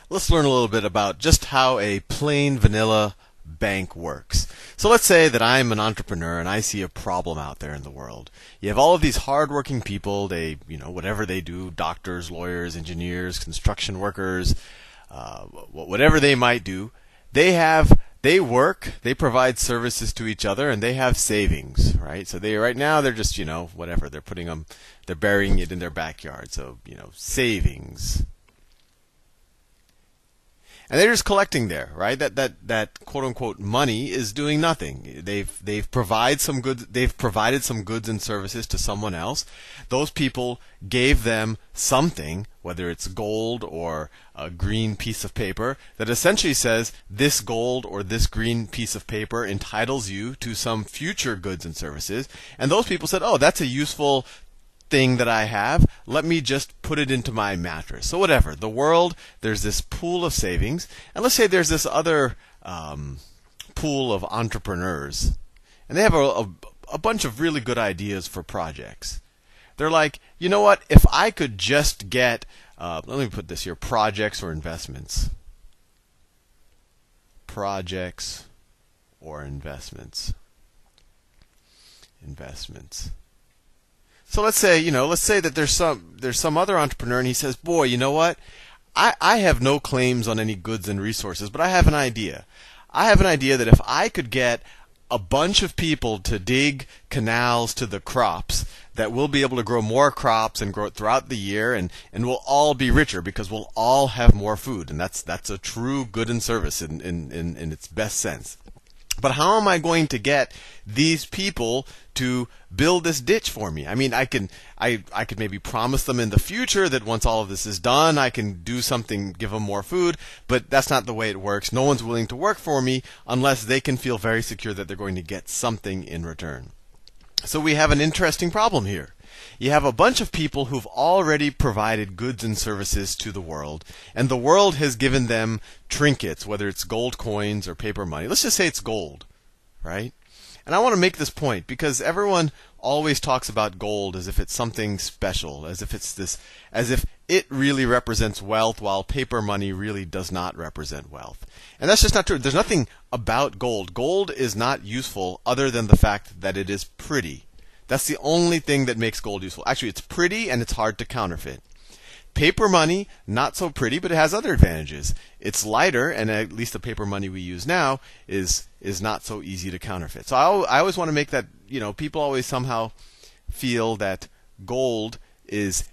Let's learn a little bit about just how a plain vanilla bank works. So let's say that I'm an entrepreneur and I see a problem out there in the world. You have all of these hardworking people, whatever they do, doctors, lawyers, engineers, construction workers, whatever they might do, they work, they provide services to each other, and they have savings, right? So right now they're just, whatever, they're burying it in their backyard. So, savings. And they're just collecting there, right? That quote unquote money is doing nothing. They've provided some goods and services to someone else. Those people gave them something, whether it's gold or a green piece of paper, that essentially says this gold or this green piece of paper entitles you to some future goods and services. And those people said, "Oh, that's a useful thing that I have, let me just put it into my mattress." So whatever, the world, there's this pool of savings, and let's say there's this other pool of entrepreneurs, and they have a bunch of really good ideas for projects. They're like, you know what, if I could just get, let me put this here, projects or investments. Projects or investments. Investments. So let's say that there's some other entrepreneur and he says, "Boy, you know what? I have no claims on any goods and resources, but I have an idea. I have an idea that if I could get a bunch of people to dig canals to the crops, that we'll be able to grow more crops and grow it throughout the year, and we'll all be richer because we'll all have more food." And that's a true good and service in its best sense. But how am I going to get these people to build this ditch for me? I mean, I could maybe promise them in the future that once all of this is done, I can do something, give them more food, but that's not the way it works. No one's willing to work for me unless they can feel very secure that they're going to get something in return. So we have an interesting problem here. You have a bunch of people who've already provided goods and services to the world, and the world has given them trinkets, whether it's gold coins or paper money. Let's just say it's gold, right? And I want to make this point because everyone always talks about gold as if it's something special, as if it really represents wealth, while paper money really does not represent wealth. And that's just not true. There's nothing about gold. Gold is not useful other than the fact that it is pretty. That's the only thing that makes gold useful. Actually, it's pretty and it's hard to counterfeit. Paper money, not so pretty, but it has other advantages. It's lighter, and at least the paper money we use now is not so easy to counterfeit. So I always want to make that, people always somehow feel that gold is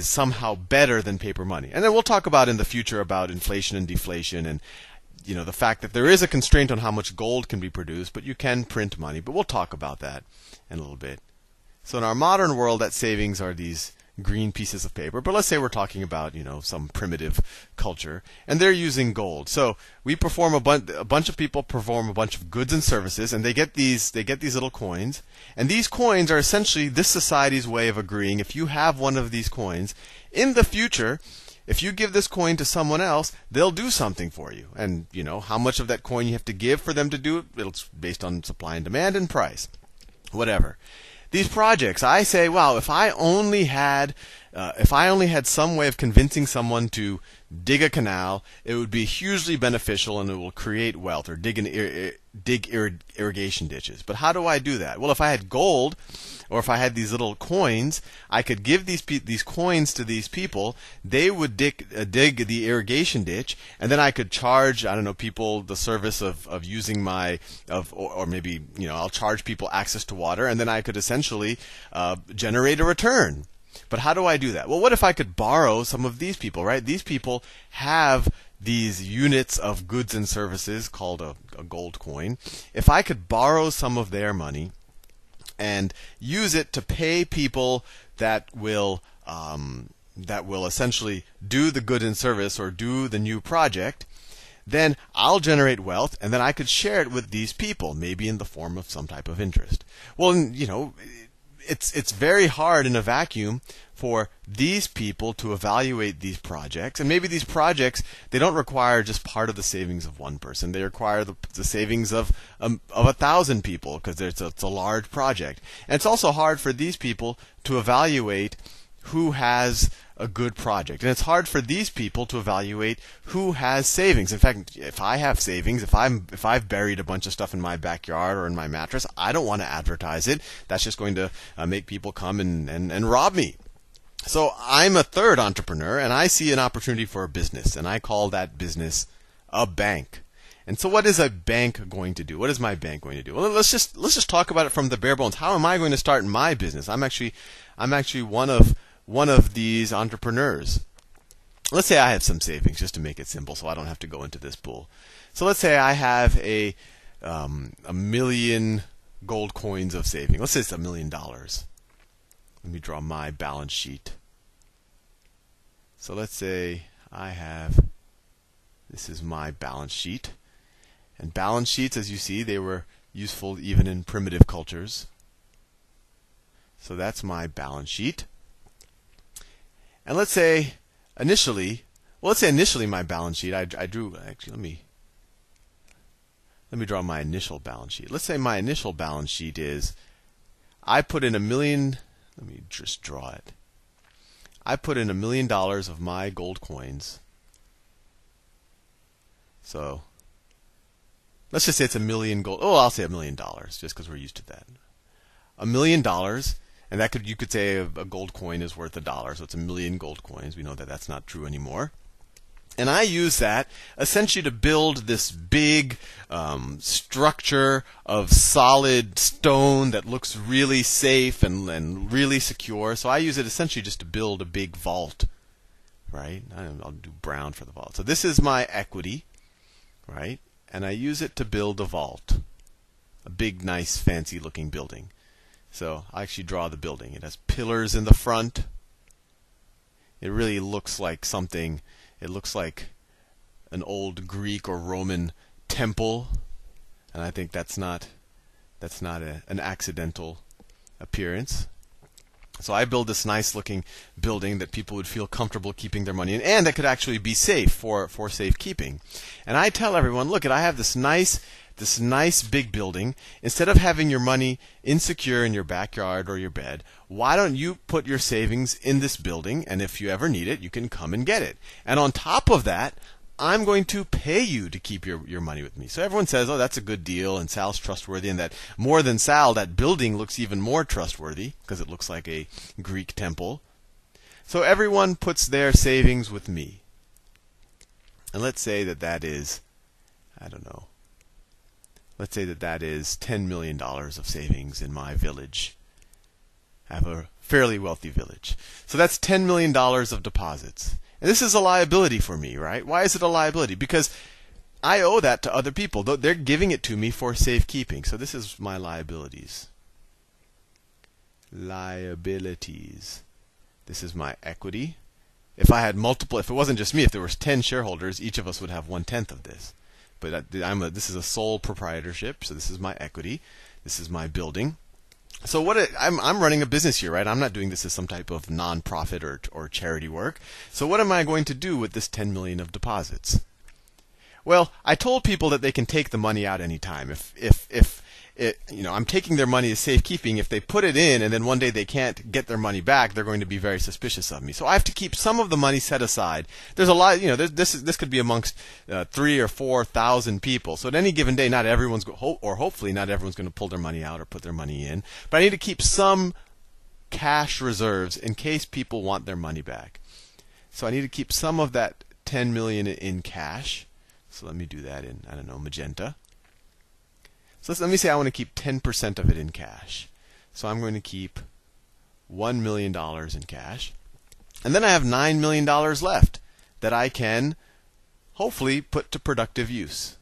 somehow better than paper money. And then we'll talk about in the future about inflation and deflation and the fact that there is a constraint on how much gold can be produced, but you can print money. But we'll talk about that in a little bit. So in our modern world, that savings are these green pieces of paper. But let's say we're talking about, some primitive culture, and they're using gold. So we perform a bunch of people perform a bunch of goods and services, and they get these little coins. And these coins are essentially this society's way of agreeing, if you have one of these coins, in the future, if you give this coin to someone else, they'll do something for you. And, how much of that coin you have to give for them to do it, it's based on supply and demand and price. Whatever. These projects, I say, wow, if I only had some way of convincing someone to dig a canal, it would be hugely beneficial and it will create wealth, or dig irrigation ditches. But how do I do that? Well, if I had gold, or if I had these little coins, I could give these coins to these people. They would dig the irrigation ditch, and then I could charge, people the service of using or maybe I'll charge people access to water, and then I could essentially generate a return. But how do I do that? Well, what if I could borrow some of these people, right? These people have these units of goods and services called a gold coin. If I could borrow some of their money and use it to pay people that will essentially do the good and service or do the new project, then I'll generate wealth, and then I could share it with these people, maybe in the form of some type of interest. Well, it's very hard in a vacuum for these people to evaluate these projects. And maybe these projects, they don't require just part of the savings of one person. They require the savings of 1,000 people, because it's a large project. And it's also hard for these people to evaluate who has a good project. And it's hard for these people to evaluate who has savings. In fact, if I have savings, if I've buried a bunch of stuff in my backyard or in my mattress, I don't want to advertise it. That's just going to make people come and rob me. So I'm a third entrepreneur, and I see an opportunity for a business, and I call that business a bank. And so what is a bank going to do? What is my bank going to do? Well, let's just talk about it from the bare bones. How am I going to start my business? I'm actually one of these entrepreneurs. Let's say I have some savings, just to make it simple, so I don't have to go into this pool. So let's say I have a million gold coins of saving. Let's say it's $1 million. Let me draw my balance sheet. So let's say this is my balance sheet. And balance sheets, as you see, they were useful even in primitive cultures. So that's my balance sheet. And let's say initially my balance sheet, I drew, actually, let me draw my initial balance sheet. Let's say my initial balance sheet is, I put in $1 million, let me just draw it. I put in $1 million of my gold coins. So let's just say it's $1 million gold. Oh, I'll say $1 million, just because we're used to that. $1 million, and you could say a gold coin is worth $1, so it's 1 million gold coins. We know that that's not true anymore. And I use that essentially to build this big structure of solid stone that looks really safe and really secure. So I use it essentially just to build a big vault, right? I'll do brown for the vault. So this is my equity, right? And I use it to build a vault, a big, nice, fancy-looking building. So I actually draw the building. It has pillars in the front. It really looks like something. It looks like an old Greek or Roman temple, and I think that's not an accidental appearance. So I build this nice-looking building that people would feel comfortable keeping their money in, and that could actually be safe for safekeeping. And I tell everyone, look, I have this nice big building. Instead of having your money insecure in your backyard or your bed, why don't you put your savings in this building, and if you ever need it, you can come and get it. And on top of that, I'm going to pay you to keep your money with me. So everyone says, oh, that's a good deal, and Sal's trustworthy, and that more than Sal, that building looks even more trustworthy because it looks like a Greek temple. So everyone puts their savings with me. And let's say that is, I don't know, let's say that is $10 million of savings in my village. I have a fairly wealthy village. So that's $10 million of deposits. And this is a liability for me, right? Why is it a liability? Because I owe that to other people. They're giving it to me for safekeeping. So this is my liabilities. Liabilities. This is my equity. If I had multiple, if it wasn't just me, if there was 10 shareholders, each of us would have 1/10 of this. But this is a sole proprietorship, so this is my equity. This is my building. So I'm running a business here, right? I'm not doing this as some type of non-profit or charity work. So what am I going to do with this 10 million of deposits? Well, I told people that they can take the money out anytime. If I'm taking their money as safekeeping. If they put it in and then one day they can't get their money back, they're going to be very suspicious of me. So I have to keep some of the money set aside. There's a lot, this could be amongst 3,000 or 4,000 people. So at any given day, not everyone's hopefully not everyone's going to pull their money out or put their money in. But I need to keep some cash reserves in case people want their money back. So I need to keep some of that 10 million in cash. So let me do that in, I don't know, magenta. So let me say I want to keep 10% of it in cash. So I'm going to keep $1 million in cash. And then I have $9 million left that I can hopefully put to productive use.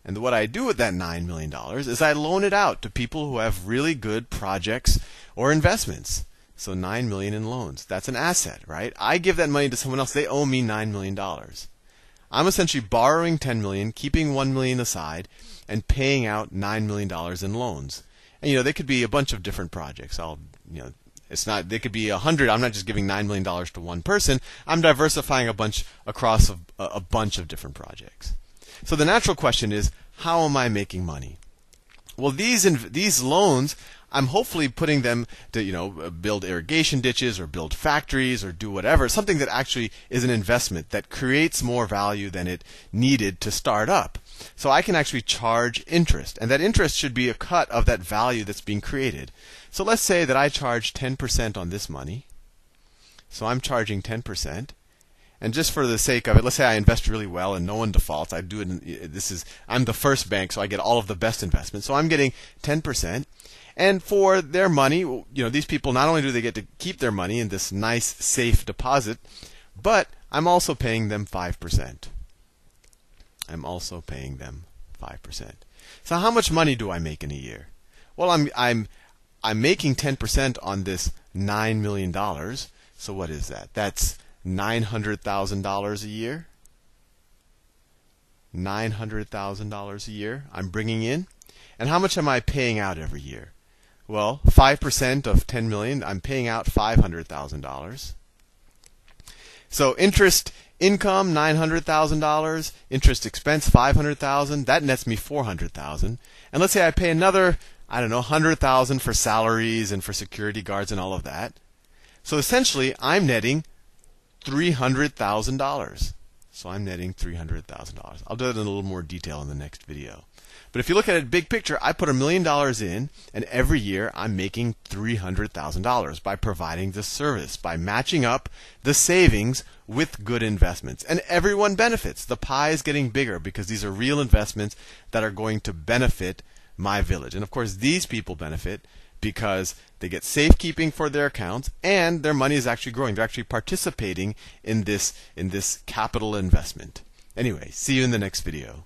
And what I do with that $9 million is I loan it out to people who have really good projects or investments. So $9 million in loans. That's an asset, right? I give that money to someone else. They owe me $9 million. I'm essentially borrowing $10 million, keeping $1 million aside, and paying out $9 million in loans. And they could be a bunch of different projects. They could be 100. I'm not just giving $9 million to one person. I'm diversifying across a bunch of different projects. So the natural question is, how am I making money? Well, these loans, I'm hopefully putting them to, build irrigation ditches or build factories or do whatever, something that actually is an investment that creates more value than it needed to start up. So I can actually charge interest, and that interest should be a cut of that value that's being created. So let's say that I charge 10% on this money. So I'm charging 10%. And just for the sake of it, let's say I invest really well and no one defaults. I do it. I'm the first bank, so I get all of the best investments. So I'm getting 10%. And for their money, these people, not only do they get to keep their money in this nice, safe deposit, but I'm also paying them 5%. I'm also paying them 5%. So how much money do I make in a year? Well, I'm making 10% on this $9 million. So what is that? That's $900,000 a year. $900,000 a year I'm bringing in. And how much am I paying out every year? Well, 5% of 10 million, I'm paying out $500,000. So interest income, $900,000. Interest expense, $500,000. That nets me $400,000. And let's say I pay another, $100,000 for salaries and for security guards and all of that. So essentially, I'm netting $300,000. So I'm netting $300,000. I'll do that in a little more detail in the next video. But if you look at it big picture, I put $1 million in, and every year I'm making $300,000 by providing this service, by matching up the savings with good investments. And everyone benefits. The pie is getting bigger because these are real investments that are going to benefit my village. And of course, these people benefit because they get safekeeping for their accounts and their money is actually growing. They're actually participating in this capital investment. Anyway, see you in the next video.